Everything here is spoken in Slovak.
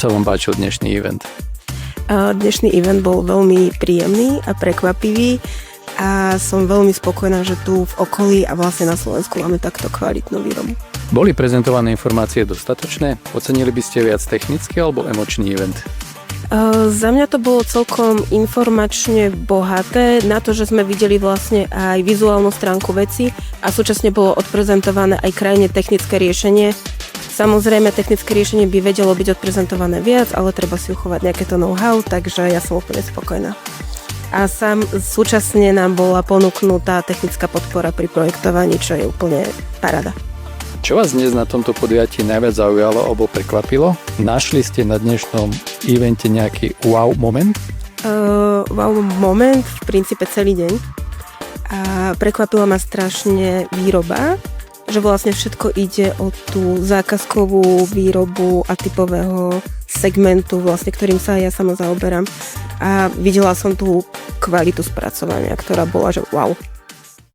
sa vám páčil dnešný event? Dnešný event bol veľmi príjemný a prekvapivý a som veľmi spokojná, že tu v okolí a vlastne na Slovensku máme takto kvalitnú výrobu. Boli prezentované informácie dostatočné? Ocenili by ste viac technický alebo emočný event? Za mňa to bolo celkom informačne bohaté na to, že sme videli vlastne aj vizuálnu stránku veci a súčasne bolo odprezentované aj krajne technické riešenie. Samozrejme, technické riešenie by vedelo byť odprezentované viac, ale treba si uchovať nejaké to know-how, takže ja som úplne spokojná. A súčasne nám bola ponúknutá technická podpora pri projektovaní, čo je úplne paráda. Čo vás dnes na tomto podujatí najviac zaujalo alebo prekvapilo? Našli ste na dnešnom evente nejaký wow moment? Wow moment v princípe celý deň. A prekvapila ma strašne výroba, že vlastne všetko ide o tú zákazkovú výrobu a typového segmentu, vlastne, ktorým sa ja sama zaoberám. A videla som tú kvalitu spracovania, ktorá bola, že wow.